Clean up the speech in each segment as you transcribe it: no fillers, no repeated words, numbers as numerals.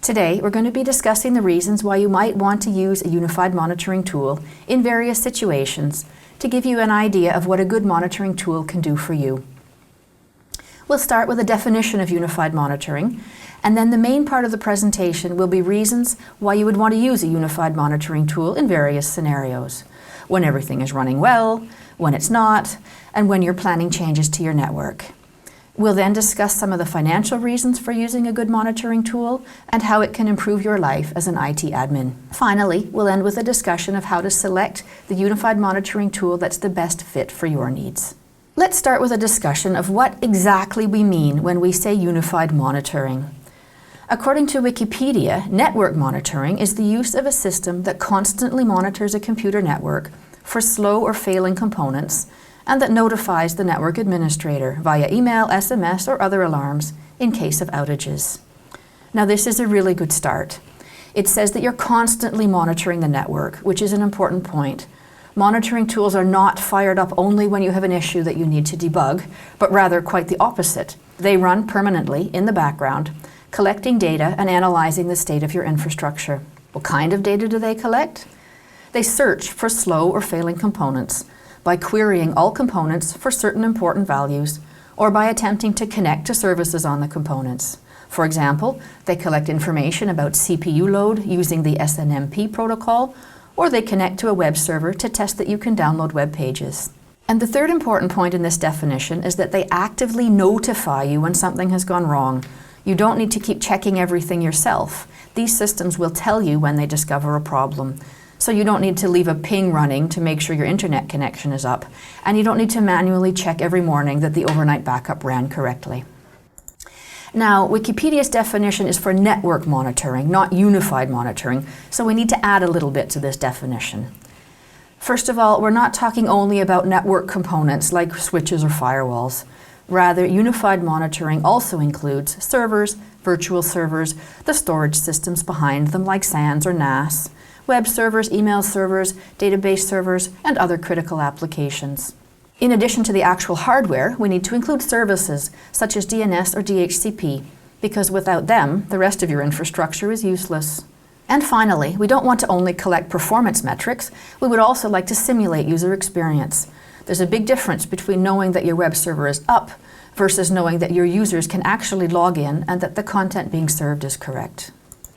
Today, we're going to be discussing the reasons why you might want to use a unified monitoring tool in various situations to give you an idea of what a good monitoring tool can do for you. We'll start with a definition of unified monitoring, and then the main part of the presentation will be reasons why you would want to use a unified monitoring tool in various scenarios. When everything is running well, when it's not, and when you're planning changes to your network. We'll then discuss some of the financial reasons for using a good monitoring tool and how it can improve your life as an IT admin. Finally, we'll end with a discussion of how to select the unified monitoring tool that's the best fit for your needs. Let's start with a discussion of what exactly we mean when we say unified monitoring. According to Wikipedia, network monitoring is the use of a system that constantly monitors a computer network for slow or failing components and that notifies the network administrator via email, SMS, or other alarms in case of outages. Now, this is a really good start. It says that you're constantly monitoring the network, which is an important point. Monitoring tools are not fired up only when you have an issue that you need to debug, but rather quite the opposite. They run permanently in the background, collecting data and analyzing the state of your infrastructure. What kind of data do they collect? They search for slow or failing components by querying all components for certain important values or by attempting to connect to services on the components. For example, they collect information about CPU load using the SNMP protocol, or they connect to a web server to test that you can download web pages. And the third important point in this definition is that they actively notify you when something has gone wrong. You don't need to keep checking everything yourself. These systems will tell you when they discover a problem. So you don't need to leave a ping running to make sure your internet connection is up, and you don't need to manually check every morning that the overnight backup ran correctly. Now, Wikipedia's definition is for network monitoring, not unified monitoring, so we need to add a little bit to this definition. First of all, we're not talking only about network components like switches or firewalls. Rather, unified monitoring also includes servers, virtual servers, the storage systems behind them like SANs or NAS, web servers, email servers, database servers, and other critical applications. In addition to the actual hardware, we need to include services such as DNS or DHCP, because without them, the rest of your infrastructure is useless. And finally, we don't want to only collect performance metrics, we would also like to simulate user experience. There's a big difference between knowing that your web server is up versus knowing that your users can actually log in and that the content being served is correct.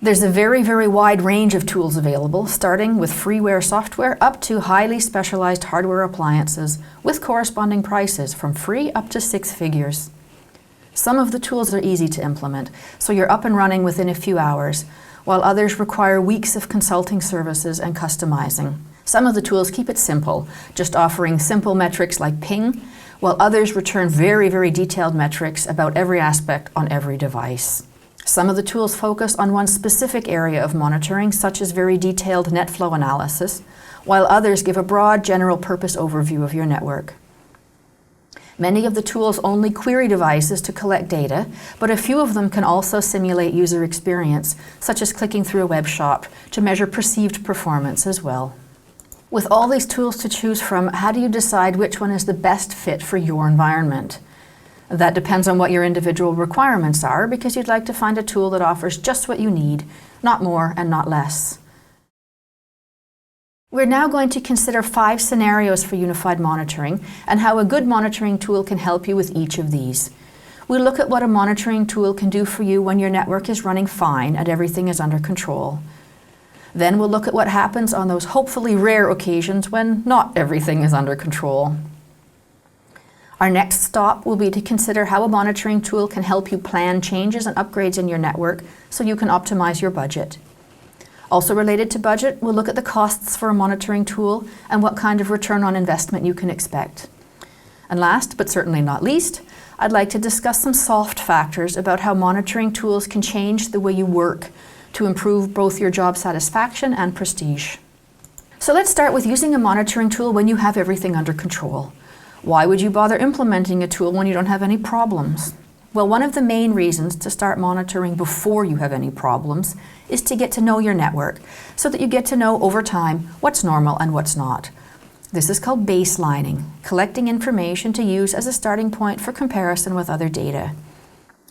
There's a very, very wide range of tools available, starting with freeware software up to highly specialized hardware appliances with corresponding prices from free up to 6 figures. Some of the tools are easy to implement, so you're up and running within a few hours, while others require weeks of consulting services and customizing. Some of the tools keep it simple, just offering simple metrics like ping, while others return very, very detailed metrics about every aspect on every device. Some of the tools focus on one specific area of monitoring, such as very detailed net flow analysis, while others give a broad general purpose overview of your network. Many of the tools only query devices to collect data, but a few of them can also simulate user experience, such as clicking through a web shop to measure perceived performance as well. With all these tools to choose from, how do you decide which one is the best fit for your environment? That depends on what your individual requirements are, because you'd like to find a tool that offers just what you need, not more and not less. We're now going to consider 5 scenarios for unified monitoring and how a good monitoring tool can help you with each of these. We'll look at what a monitoring tool can do for you when your network is running fine and everything is under control. Then we'll look at what happens on those hopefully rare occasions when not everything is under control. Our next stop will be to consider how a monitoring tool can help you plan changes and upgrades in your network so you can optimize your budget. Also related to budget, we'll look at the costs for a monitoring tool and what kind of return on investment you can expect. And last, but certainly not least, I'd like to discuss some soft factors about how monitoring tools can change the way you work to improve both your job satisfaction and prestige. So let's start with using a monitoring tool when you have everything under control. Why would you bother implementing a tool when you don't have any problems? Well, one of the main reasons to start monitoring before you have any problems is to get to know your network, so that you get to know over time what's normal and what's not. This is called baselining, collecting information to use as a starting point for comparison with other data.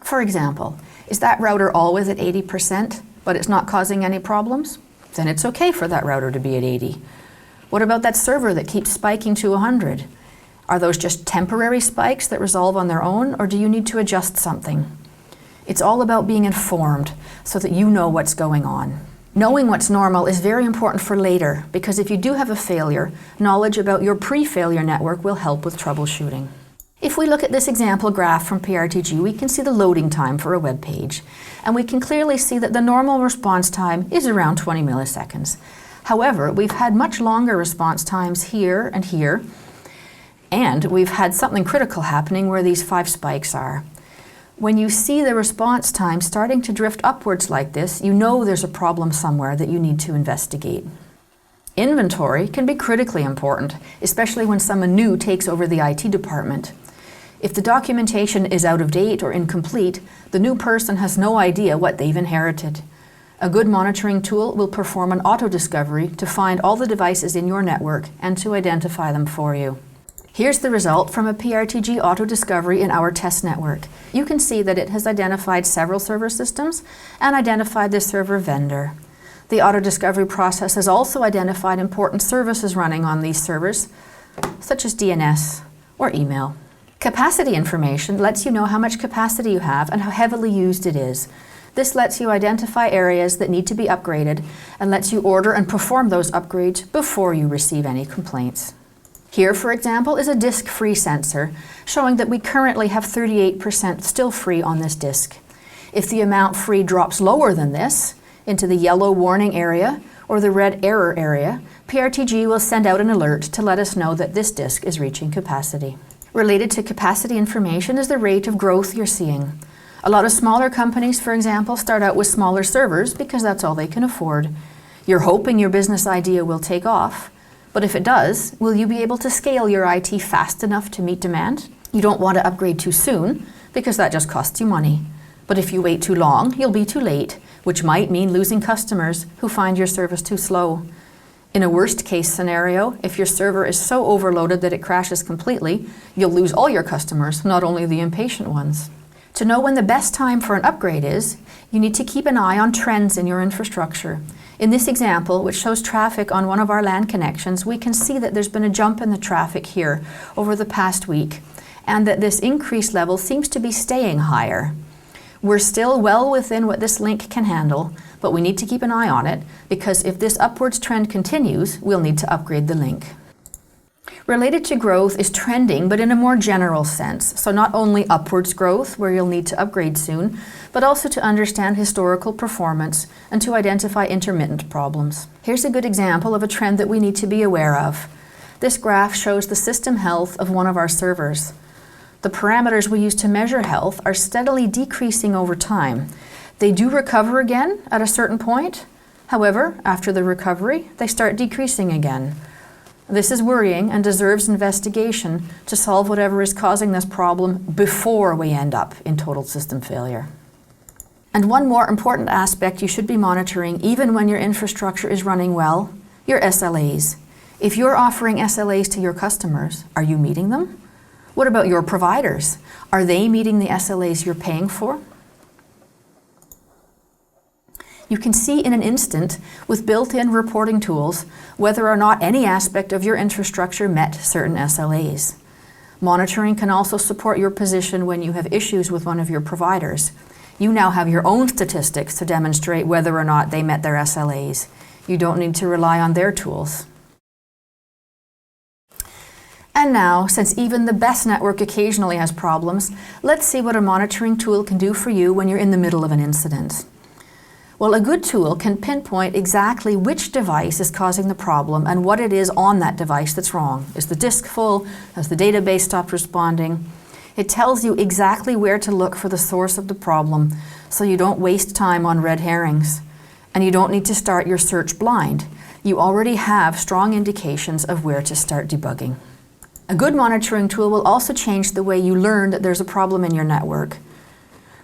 For example, is that router always at 80%? but it's not causing any problems, then it's okay for that router to be at 80. What about that server that keeps spiking to 100? Are those just temporary spikes that resolve on their own, or do you need to adjust something? It's all about being informed so that you know what's going on. Knowing what's normal is very important for later, because if you do have a failure, knowledge about your pre-failure network will help with troubleshooting. If we look at this example graph from PRTG, we can see the loading time for a web page, and we can clearly see that the normal response time is around 20 milliseconds. However, we've had much longer response times here and here, and we've had something critical happening where these 5 spikes are. When you see the response time starting to drift upwards like this, you know there's a problem somewhere that you need to investigate. Inventory can be critically important, especially when someone new takes over the IT department. If the documentation is out of date or incomplete, the new person has no idea what they've inherited. A good monitoring tool will perform an auto-discovery to find all the devices in your network and to identify them for you. Here's the result from a PRTG auto-discovery in our test network. You can see that it has identified several server systems and identified the server vendor. The auto-discovery process has also identified important services running on these servers, such as DNS or email. Capacity information lets you know how much capacity you have and how heavily used it is. This lets you identify areas that need to be upgraded and lets you order and perform those upgrades before you receive any complaints. Here, for example, is a disk-free sensor showing that we currently have 38% still free on this disk. If the amount free drops lower than this, into the yellow warning area or the red error area, PRTG will send out an alert to let us know that this disk is reaching capacity. Related to capacity information is the rate of growth you're seeing. A lot of smaller companies, for example, start out with smaller servers because that's all they can afford. You're hoping your business idea will take off, but if it does, will you be able to scale your IT fast enough to meet demand? You don't want to upgrade too soon because that just costs you money. But if you wait too long, you'll be too late, which might mean losing customers who find your service too slow. In a worst case scenario, if your server is so overloaded that it crashes completely, you'll lose all your customers, not only the impatient ones. To know when the best time for an upgrade is, you need to keep an eye on trends in your infrastructure. In this example, which shows traffic on one of our LAN connections, we can see that there's been a jump in the traffic here over the past week, and that this increased level seems to be staying higher. We're still well within what this link can handle, but we need to keep an eye on it, because if this upwards trend continues, we'll need to upgrade the link. Related to growth is trending, but in a more general sense. So not only upwards growth, where you'll need to upgrade soon, but also to understand historical performance and to identify intermittent problems. Here's a good example of a trend that we need to be aware of. This graph shows the system health of one of our servers. The parameters we use to measure health are steadily decreasing over time. They do recover again at a certain point. However, after the recovery, they start decreasing again. This is worrying and deserves investigation to solve whatever is causing this problem before we end up in total system failure. And one more important aspect you should be monitoring even when your infrastructure is running well, your SLAs. If you're offering SLAs to your customers, are you meeting them? What about your providers? Are they meeting the SLAs you're paying for? You can see in an instant, with built-in reporting tools, whether or not any aspect of your infrastructure met certain SLAs. Monitoring can also support your position when you have issues with one of your providers. You now have your own statistics to demonstrate whether or not they met their SLAs. You don't need to rely on their tools. And now, since even the best network occasionally has problems, let's see what a monitoring tool can do for you when you're in the middle of an incident. Well, a good tool can pinpoint exactly which device is causing the problem and what it is on that device that's wrong. Is the disk full? Has the database stopped responding? It tells you exactly where to look for the source of the problem, so you don't waste time on red herrings. And you don't need to start your search blind. You already have strong indications of where to start debugging. A good monitoring tool will also change the way you learn that there's a problem in your network.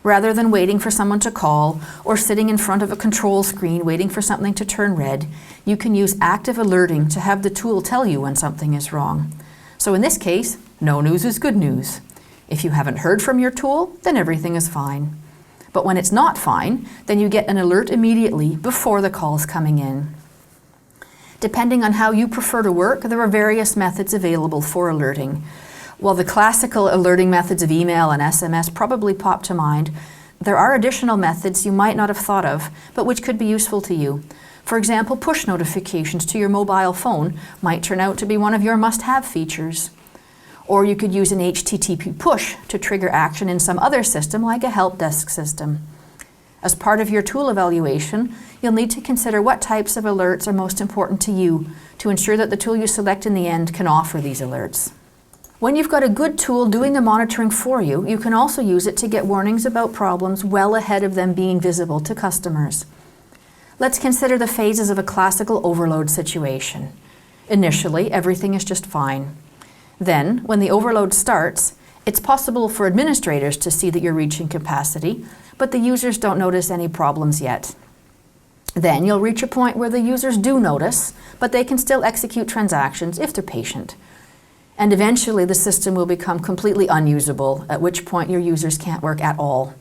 Rather than waiting for someone to call or sitting in front of a control screen waiting for something to turn red, you can use active alerting to have the tool tell you when something is wrong. So in this case, no news is good news. If you haven't heard from your tool, then everything is fine. But when it's not fine, then you get an alert immediately before the call's coming in. Depending on how you prefer to work, there are various methods available for alerting. While the classical alerting methods of email and SMS probably pop to mind, there are additional methods you might not have thought of, but which could be useful to you. For example, push notifications to your mobile phone might turn out to be one of your must-have features. Or you could use an HTTP push to trigger action in some other system like a help desk system. As part of your tool evaluation, you'll need to consider what types of alerts are most important to you to ensure that the tool you select in the end can offer these alerts. When you've got a good tool doing the monitoring for you, you can also use it to get warnings about problems well ahead of them being visible to customers. Let's consider the phases of a classical overload situation. Initially, everything is just fine. Then, when the overload starts, it's possible for administrators to see that you're reaching capacity, but the users don't notice any problems yet. Then you'll reach a point where the users do notice, but they can still execute transactions if they're patient. And eventually the system will become completely unusable, at which point your users can't work at all.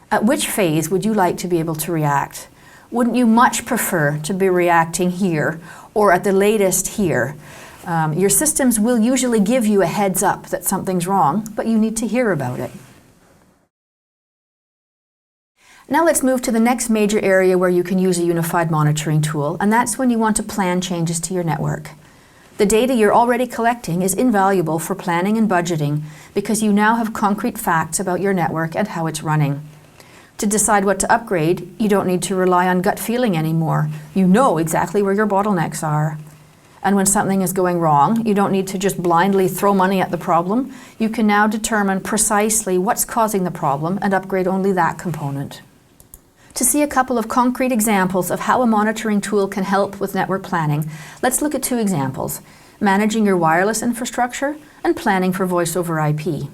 At which phase would you like to be able to react? Wouldn't you much prefer to be reacting here, or at the latest here? Your systems will usually give you a heads up that something's wrong, but you need to hear about it. Now let's move to the next major area where you can use a unified monitoring tool, and that's when you want to plan changes to your network. The data you're already collecting is invaluable for planning and budgeting because you now have concrete facts about your network and how it's running. To decide what to upgrade, you don't need to rely on gut feeling anymore. You know exactly where your bottlenecks are. And when something is going wrong, you don't need to just blindly throw money at the problem. You can now determine precisely what's causing the problem and upgrade only that component. To see a couple of concrete examples of how a monitoring tool can help with network planning, let's look at two examples: managing your wireless infrastructure and planning for voice over IP.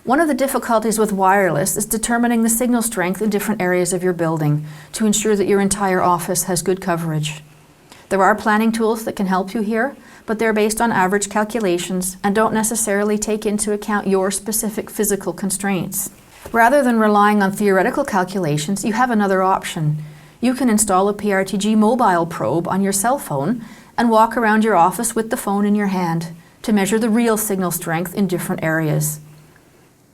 One of the difficulties with wireless is determining the signal strength in different areas of your building to ensure that your entire office has good coverage. There are planning tools that can help you here, but they're based on average calculations and don't necessarily take into account your specific physical constraints. Rather than relying on theoretical calculations, you have another option. You can install a PRTG mobile probe on your cell phone and walk around your office with the phone in your hand to measure the real signal strength in different areas.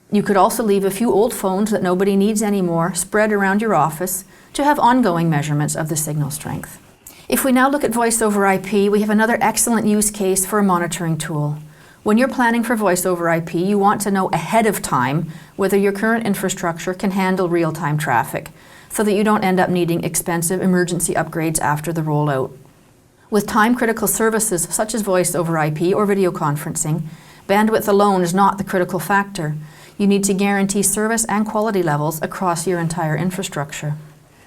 You could also leave a few old phones that nobody needs anymore spread around your office to have ongoing measurements of the signal strength. If we now look at voice over IP, we have another excellent use case for a monitoring tool. When you're planning for voice over IP, you want to know ahead of time whether your current infrastructure can handle real-time traffic, so that you don't end up needing expensive emergency upgrades after the rollout. With time-critical services such as voice over IP or video conferencing, bandwidth alone is not the critical factor. You need to guarantee service and quality levels across your entire infrastructure.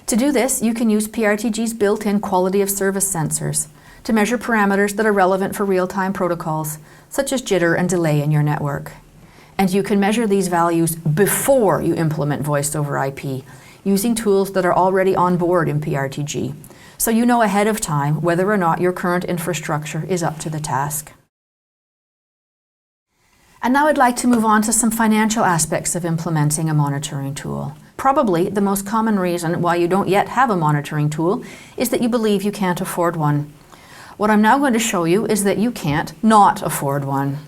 To do this, you can use PRTG's built-in quality of service sensors to measure parameters that are relevant for real-time protocols, such as jitter and delay in your network. And you can measure these values before you implement voice over IP, using tools that are already on board in PRTG, so you know ahead of time whether or not your current infrastructure is up to the task. And now I'd like to move on to some financial aspects of implementing a monitoring tool. Probably the most common reason why you don't yet have a monitoring tool is that you believe you can't afford one. What I'm now going to show you is that you can't not afford one.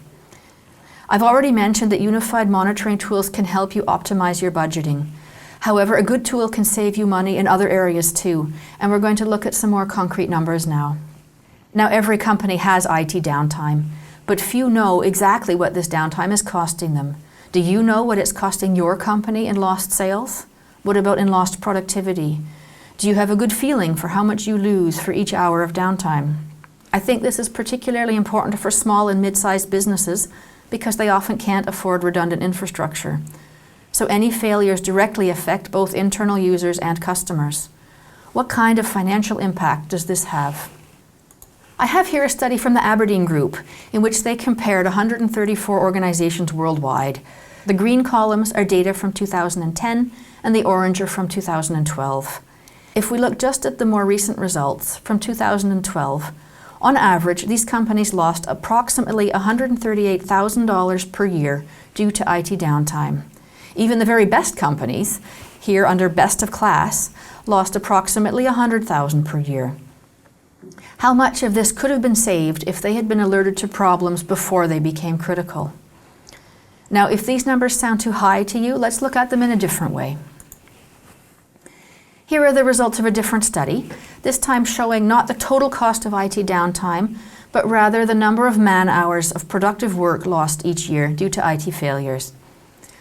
I've already mentioned that unified monitoring tools can help you optimize your budgeting. However, a good tool can save you money in other areas too, and we're going to look at some more concrete numbers now. Now, every company has IT downtime, but few know exactly what this downtime is costing them. Do you know what it's costing your company in lost sales? What about in lost productivity? Do you have a good feeling for how much you lose for each hour of downtime? I think this is particularly important for small and mid-sized businesses because they often can't afford redundant infrastructure. So any failures directly affect both internal users and customers. What kind of financial impact does this have? I have here a study from the Aberdeen Group in which they compared 134 organizations worldwide. The green columns are data from 2010 and the orange are from 2012. If we look just at the more recent results from 2012, on average, these companies lost approximately $138,000 per year due to IT downtime. Even the very best companies here under best of class, lost approximately $100,000 per year. How much of this could have been saved if they had been alerted to problems before they became critical? Now, if these numbers sound too high to you, let's look at them in a different way. Here are the results of a different study, this time showing not the total cost of IT downtime, but rather the number of man-hours of productive work lost each year due to IT failures.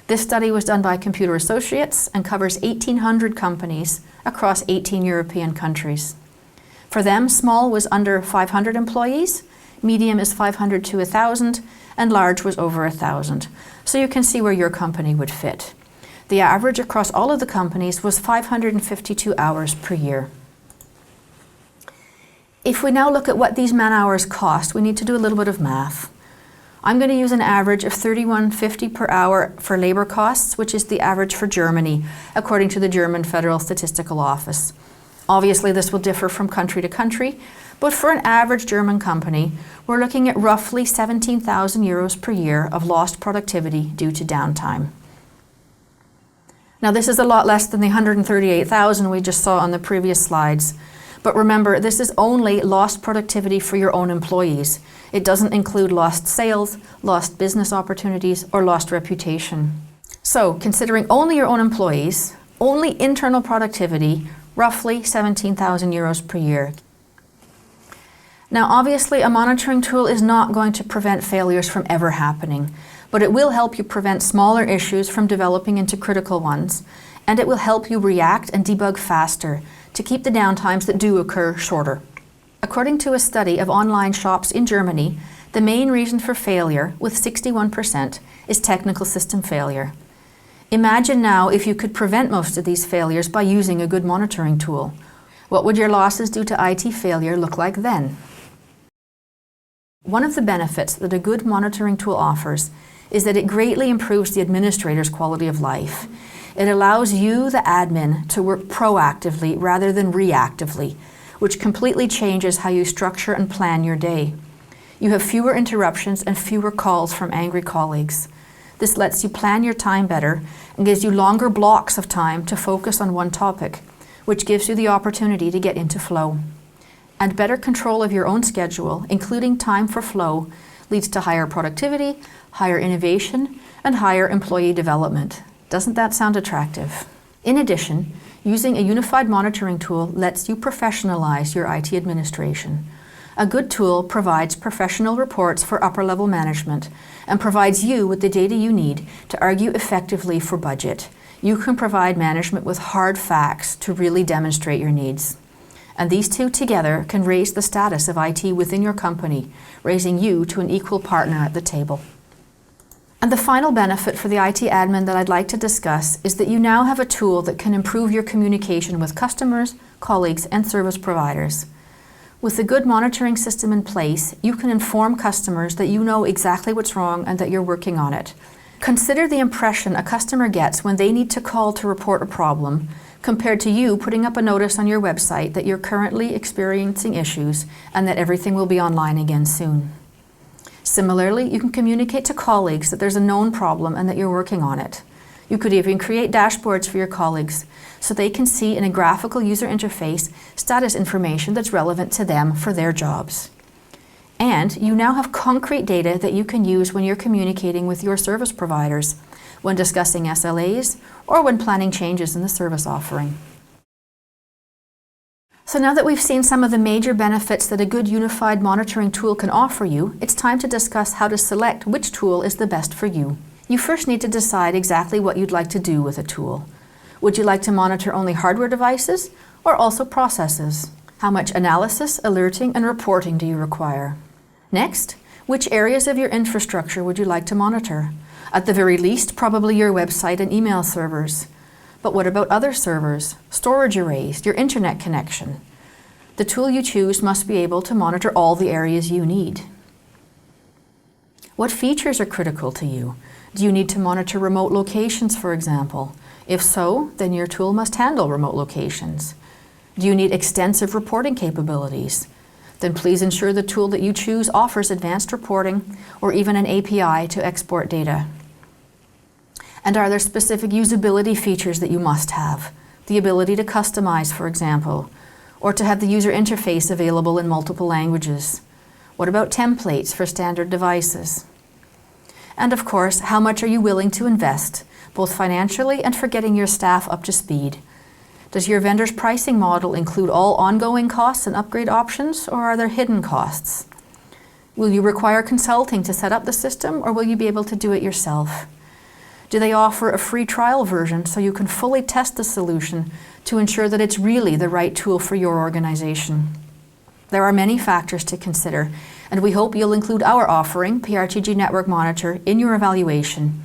This study was done by Computer Associates and covers 1,800 companies across 18 European countries. For them, small was under 500 employees, medium is 500 to 1,000, and large was over 1,000. So you can see where your company would fit. The average across all of the companies was 552 hours per year. If we now look at what these man-hours cost, we need to do a little bit of math. I'm going to use an average of $31.50 per hour for labor costs, which is the average for Germany, according to the German Federal Statistical Office. Obviously, this will differ from country to country, but for an average German company, we're looking at roughly 17,000 euros per year of lost productivity due to downtime. Now, this is a lot less than the 138,000 we just saw on the previous slides. But remember, this is only lost productivity for your own employees. It doesn't include lost sales, lost business opportunities, or lost reputation. So, considering only your own employees, only internal productivity, roughly 17,000 euros per year. Now, obviously, a monitoring tool is not going to prevent failures from ever happening, but it will help you prevent smaller issues from developing into critical ones, and it will help you react and debug faster to keep the downtimes that do occur shorter. According to a study of online shops in Germany, the main reason for failure, with 61%, is technical system failure. Imagine now if you could prevent most of these failures by using a good monitoring tool. What would your losses due to IT failure look like then? One of the benefits that a good monitoring tool offers is that it greatly improves the administrator's quality of life. It allows you, the admin, to work proactively rather than reactively, which completely changes how you structure and plan your day. You have fewer interruptions and fewer calls from angry colleagues. This lets you plan your time better and gives you longer blocks of time to focus on one topic, which gives you the opportunity to get into flow. And better control of your own schedule, including time for flow, leads to higher productivity, higher innovation, and higher employee development. Doesn't that sound attractive? In addition, using a unified monitoring tool lets you professionalize your IT administration. A good tool provides professional reports for upper-level management and provides you with the data you need to argue effectively for budget. You can provide management with hard facts to really demonstrate your needs. And these two together can raise the status of IT within your company, raising you to an equal partner at the table. And the final benefit for the IT admin that I'd like to discuss is that you now have a tool that can improve your communication with customers, colleagues, and service providers. With a good monitoring system in place, you can inform customers that you know exactly what's wrong and that you're working on it. Consider the impression a customer gets when they need to call to report a problem, compared to you putting up a notice on your website that you're currently experiencing issues and that everything will be online again soon. Similarly, you can communicate to colleagues that there's a known problem and that you're working on it. You could even create dashboards for your colleagues so they can see in a graphical user interface status information that's relevant to them for their jobs. And you now have concrete data that you can use when you're communicating with your service providers, when discussing SLAs, or when planning changes in the service offering. So now that we've seen some of the major benefits that a good unified monitoring tool can offer you, it's time to discuss how to select which tool is the best for you. You first need to decide exactly what you'd like to do with a tool. Would you like to monitor only hardware devices or also processes? How much analysis, alerting, and reporting do you require? Next, which areas of your infrastructure would you like to monitor? At the very least, probably your website and email servers. But what about other servers, storage arrays, your internet connection? The tool you choose must be able to monitor all the areas you need. What features are critical to you? Do you need to monitor remote locations, for example? If so, then your tool must handle remote locations. Do you need extensive reporting capabilities? Then please ensure the tool that you choose offers advanced reporting or even an API to export data. And are there specific usability features that you must have? The ability to customize, for example, or to have the user interface available in multiple languages. What about templates for standard devices? And of course, how much are you willing to invest, both financially and for getting your staff up to speed? Does your vendor's pricing model include all ongoing costs and upgrade options, or are there hidden costs? Will you require consulting to set up the system, or will you be able to do it yourself? Do they offer a free trial version so you can fully test the solution to ensure that it's really the right tool for your organization? There are many factors to consider, and we hope you'll include our offering, PRTG Network Monitor, in your evaluation.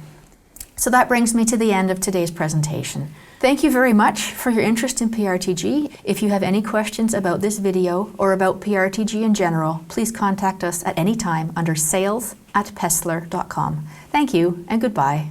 So that brings me to the end of today's presentation. Thank you very much for your interest in PRTG. If you have any questions about this video or about PRTG in general, please contact us at any time under sales@pestler.com. Thank you and goodbye.